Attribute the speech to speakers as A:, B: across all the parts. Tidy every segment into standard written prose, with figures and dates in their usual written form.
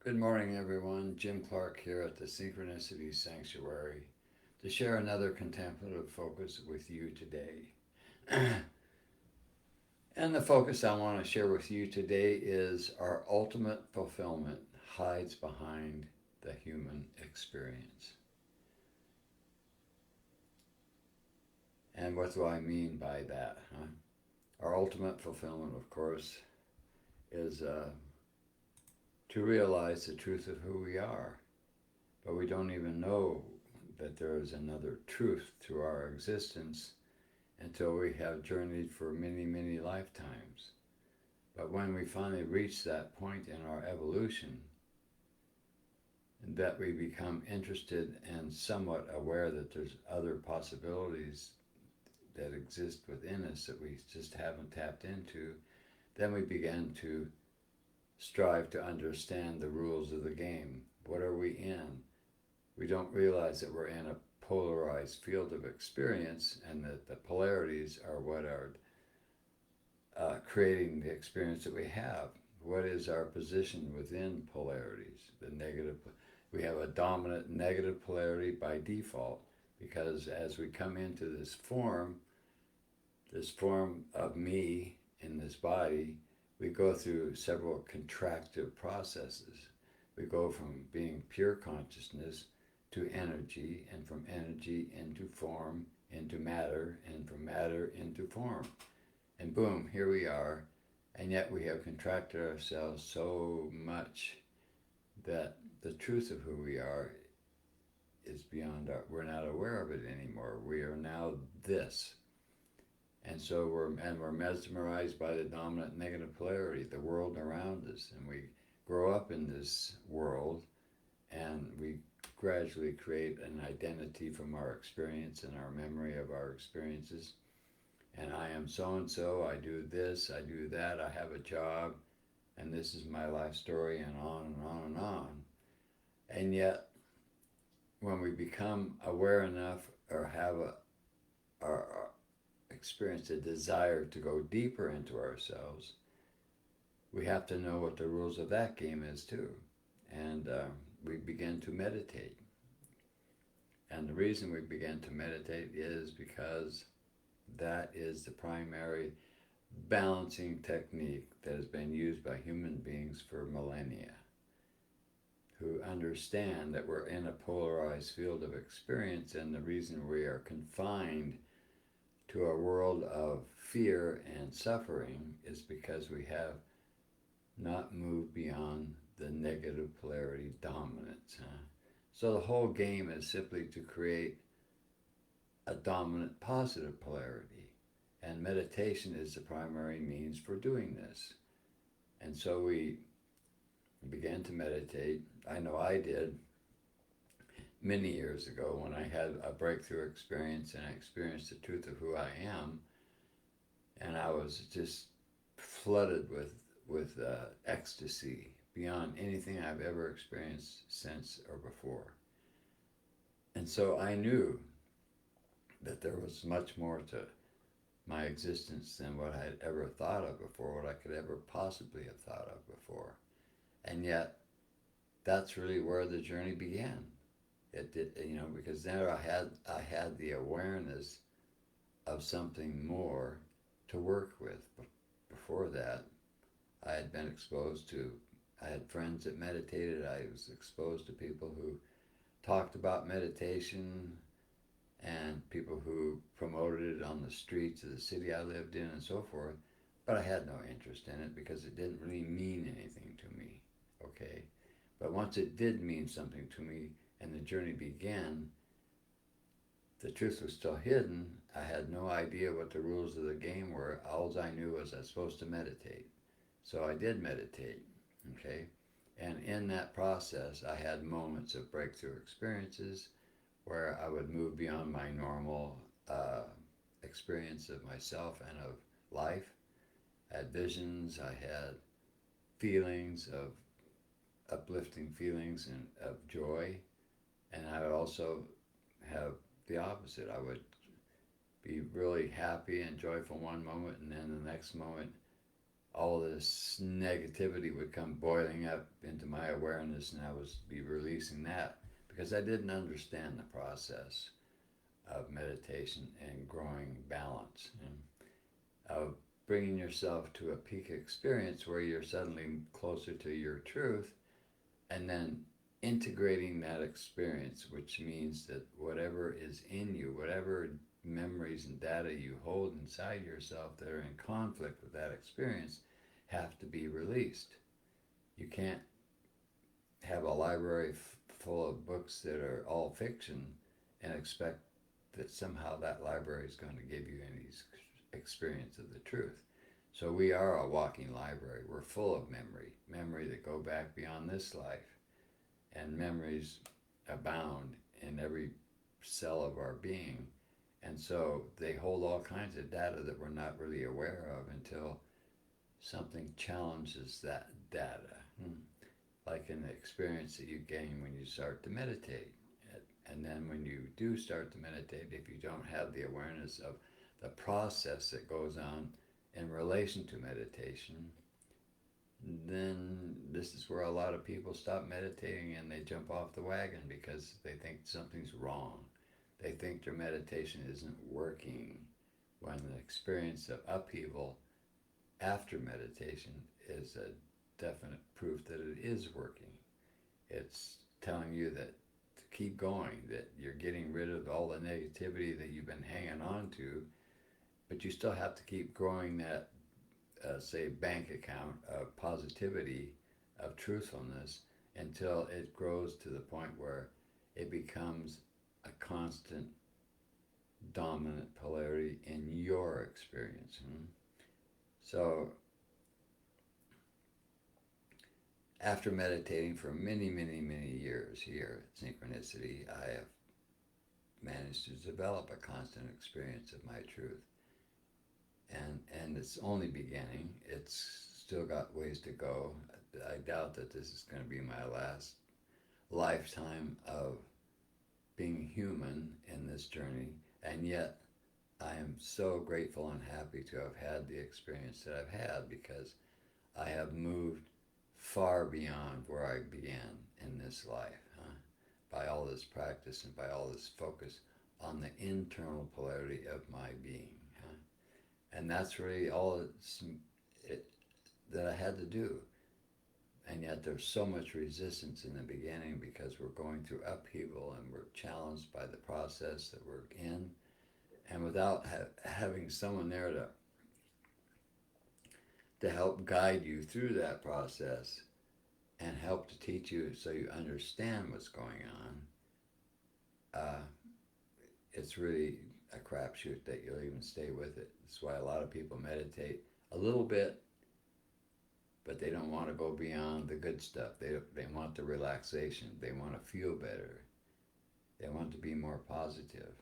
A: Good morning, everyone. Jim Clark here at the Synchronicity Sanctuary to share another contemplative focus with you today. And the focus I want to share with you today is our ultimate fulfillment hides behind the human experience. And what do I mean by that? Our ultimate fulfillment, of course, is to realize the truth of who we are. But we don't even know that there is another truth to our existence until we have journeyed for many, many lifetimes. But when we finally reach that point in our evolution, that we become interested and somewhat aware that there's other possibilities that exist within us that we just haven't tapped into, then we begin to strive to understand the rules of the game. What are we in? We don't realize that we're in a polarized field of experience and that the polarities are what are creating the experience that we have. What is our position within polarities? The negative, we have a dominant negative polarity by default because as we come into this form of me in this body, we go through several contractive processes. We go from being pure consciousness to energy, and from energy into form, into matter, and from matter into form. And boom, here we are. And yet we have contracted ourselves so much that the truth of who we are is beyond we're not aware of it anymore. We are now this. And so we're mesmerized by the dominant negative polarity, the world around us. And we grow up in this world and we gradually create an identity from our experience and our memory of our experiences. And I am so and so, I do this, I do that, I have a job, and this is my life story, and on and on and on. And yet, when we become aware enough or have our experience a desire to go deeper into ourselves, we have to know what the rules of that game is too. And we begin to meditate. And the reason we begin to meditate is because that is the primary balancing technique that has been used by human beings for millennia, who understand that we're in a polarized field of experience, and the reason we are confined to a world of fear and suffering is because we have not moved beyond the negative polarity dominance. So the whole game is simply to create a dominant positive polarity, and meditation is the primary means for doing this. And so we began to meditate. I know I did many years ago when I had a breakthrough experience and I experienced the truth of who I am, and I was just flooded with ecstasy beyond anything I've ever experienced since or before. And so I knew that there was much more to my existence than what I had ever thought of before, what I could ever possibly have thought of before. And yet, that's really where the journey began. It did, because there I had the awareness of something more to work with. Before that, I had been exposed to, I had friends that meditated. I was exposed to people who talked about meditation and people who promoted it on the streets of the city I lived in and so forth. But I had no interest in it because it didn't really mean anything to me, okay? But once it did mean something to me and the journey began, the truth was still hidden. I had no idea what the rules of the game were. All I knew was I was supposed to meditate. So I did meditate, okay? And in that process, I had moments of breakthrough experiences where I would move beyond my normal experience of myself and of life. I had visions, I had feelings of uplifting feelings and of joy, and I would also have the opposite. I would be really happy and joyful one moment, and then the next moment all this negativity would come boiling up into my awareness, and I was be releasing that because I didn't understand the process of meditation and growing balance, and of bringing yourself to a peak experience where you're suddenly closer to your truth, and then integrating that experience, which means that whatever is in you, whatever memories and data you hold inside yourself that are in conflict with that experience, have to be released. You can't have a library full of books that are all fiction and expect that somehow that library is going to give you any experience of the truth. So we are a walking library. We're full of memory that go back beyond this life, and memories abound in every cell of our being. And so they hold all kinds of data that we're not really aware of until something challenges that data. Like an experience that you gain when you start to meditate. And then when you do start to meditate, if you don't have the awareness of the process that goes on in relation to meditation, then this is where a lot of people stop meditating and they jump off the wagon because they think something's wrong. They think their meditation isn't working, when the experience of upheaval after meditation is a definite proof that it is working. It's telling you that to keep going, that you're getting rid of all the negativity that you've been hanging on to, but you still have to keep growing that, say, bank account of positivity, of truthfulness, until it grows to the point where it becomes a constant dominant polarity in your experience. So after meditating for many, many, many years here at Synchronicity, I have managed to develop a constant experience of my truth. And it's only beginning. It's still got ways to go. I doubt that this is going to be my last lifetime of being human in this journey, and yet I am so grateful and happy to have had the experience that I've had, because I have moved far beyond where I began in this life, by all this practice and by all this focus on the internal polarity of my being. And that's really all that I had to do. And yet there's so much resistance in the beginning because we're going through upheaval and we're challenged by the process that we're in. And without having someone there to help guide you through that process and help to teach you so you understand what's going on, it's really a crapshoot that you'll even stay with it. That's why a lot of people meditate a little bit, but they don't want to go beyond the good stuff. They want the relaxation. They want to feel better. They want to be more positive.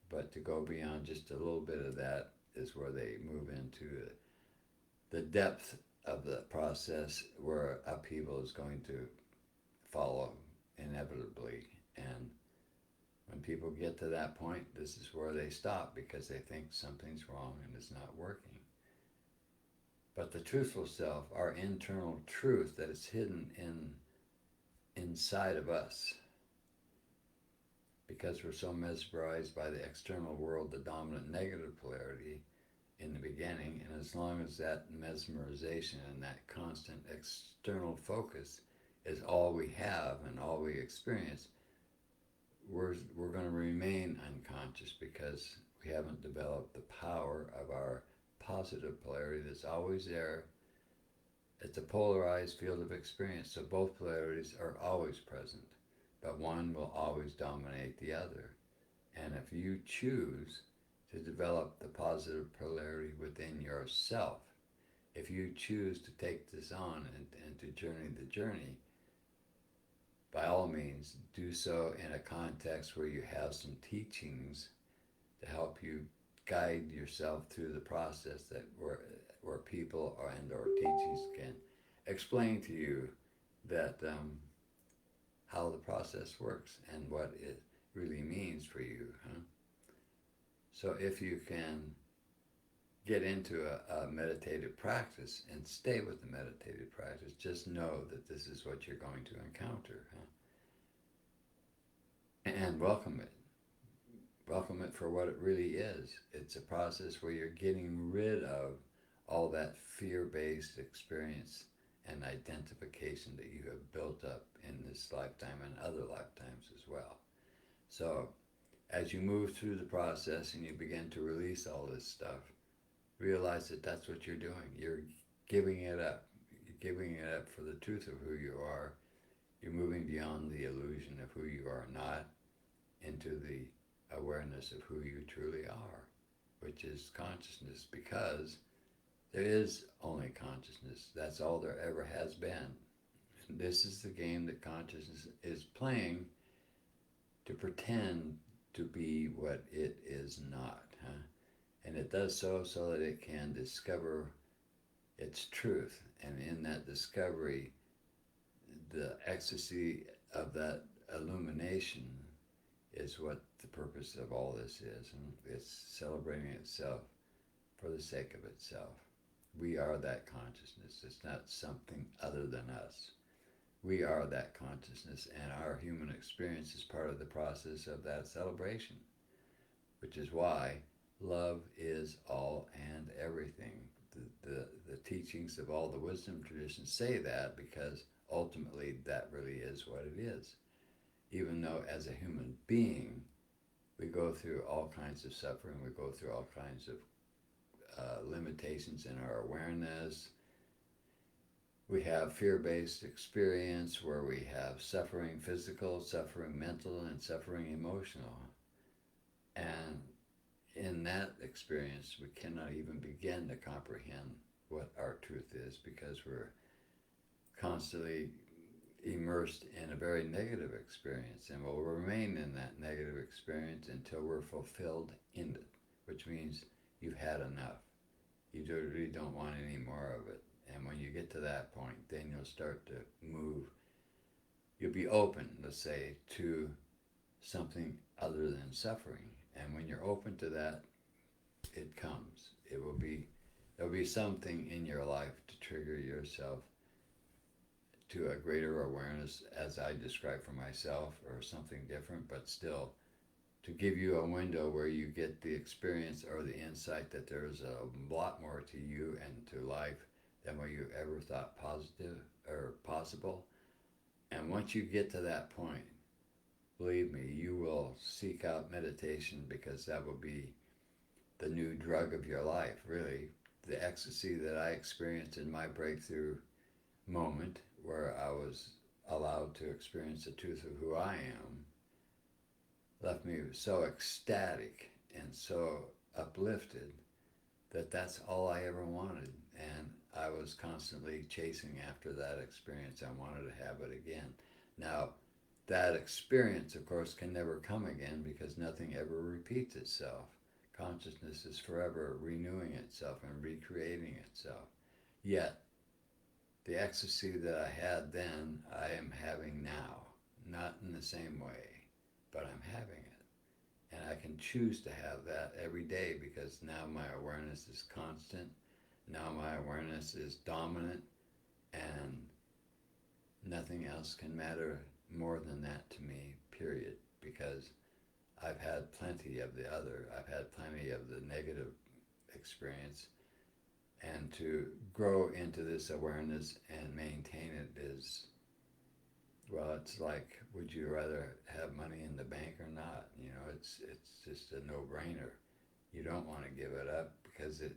A: But to go beyond just a little bit of that is where they move into the depth of the process, where upheaval is going to follow inevitably. And when people get to that point, this is where they stop because they think something's wrong and it's not working. But the truthful self, our internal truth that is hidden inside of us, because we're so mesmerized by the external world, the dominant negative polarity in the beginning, and as long as that mesmerization and that constant external focus is all we have and all we experience, we're going to remain unconscious because we haven't developed the power of our positive polarity that's always there. It's a polarized field of experience, so both polarities are always present, but one will always dominate the other. And if you choose to develop the positive polarity within yourself, if you choose to take this on and to journey the journey, by all means, do so in a context where you have some teachings to help you guide yourself through the process, that where people or teachings can explain to you that how the process works and what it really means for you. So if you can get into a meditative practice and stay with the meditative practice. Just know that this is what you're going to encounter, huh? And welcome it. Welcome it for what it really is. It's a process where you're getting rid of all that fear-based experience and identification that you have built up in this lifetime and other lifetimes as well. So as you move through the process and you begin to release all this stuff, realize that that's what you're doing. You're giving it up. You're giving it up for the truth of who you are. You're moving beyond the illusion of who you are not into the awareness of who you truly are, which is consciousness, because there is only consciousness. That's all there ever has been. And this is the game that consciousness is playing to pretend to be what it is not, huh? And it does so that it can discover its truth. And in that discovery, the ecstasy of that illumination is what the purpose of all this is. And it's celebrating itself for the sake of itself. We are that consciousness. It's not something other than us. We are that consciousness, and our human experience is part of the process of that celebration, which is why love is all and everything. The teachings of all the wisdom traditions say that, because ultimately that really is what it is. Even though as a human being, we go through all kinds of suffering, we go through all kinds of limitations in our awareness. We have fear-based experience where we have suffering physical, suffering mental, and suffering emotional. And in that experience, we cannot even begin to comprehend what our truth is, because we're constantly immersed in a very negative experience, and will remain in that negative experience until we're fulfilled in it, which means you've had enough. You really don't want any more of it. And when you get to that point, then you'll start to move. You'll be open, let's say, to something other than suffering. And when you're open to that, it comes. There'll be something in your life to trigger yourself to a greater awareness, as I described for myself, or something different, but still to give you a window where you get the experience or the insight that there's a lot more to you and to life than what you ever thought positive or possible. And once you get to that point, believe me, you will seek out meditation, because that will be the new drug of your life, really. The ecstasy that I experienced in my breakthrough moment, where I was allowed to experience the truth of who I am, left me so ecstatic and so uplifted that that's all I ever wanted. And I was constantly chasing after that experience. I wanted to have it again. Now, that experience, of course, can never come again, because nothing ever repeats itself. Consciousness is forever renewing itself and recreating itself. Yet, the ecstasy that I had then, I am having now. Not in the same way, but I'm having it. And I can choose to have that every day, because now my awareness is constant. Now my awareness is dominant, and nothing else can matter more than that to me, period. Because I've had plenty of the other. I've had plenty of the negative experience. And to grow into this awareness and maintain it is, well, it's like, would you rather have money in the bank or not? You know, it's just a no-brainer. You don't want to give it up, because it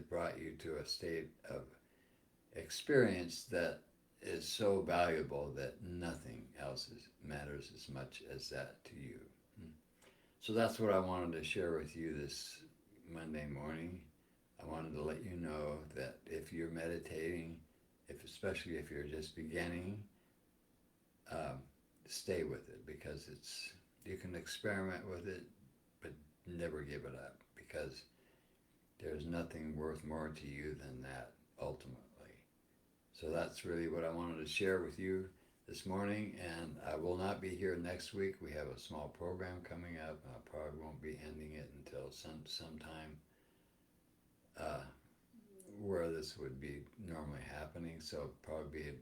A: brought you to a state of experience that is so valuable that nothing else matters as much as that to you. So that's what I wanted to share with you this Monday morning. I wanted to let you know that if you're meditating, especially if you're just beginning, stay with it, because you can experiment with it, but never give it up, because there's nothing worth more to you than that, ultimately. So that's really what I wanted to share with you this morning, and I will not be here next week. We have a small program coming up. I probably won't be ending it until sometime uh, where this would be normally happening. So probably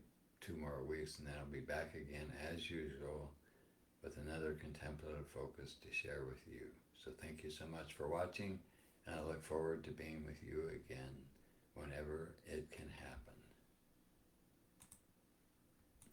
A: 2 more weeks, and then I'll be back again as usual with another contemplative focus to share with you. So thank you so much for watching, and I look forward to being with you again whenever it can happen.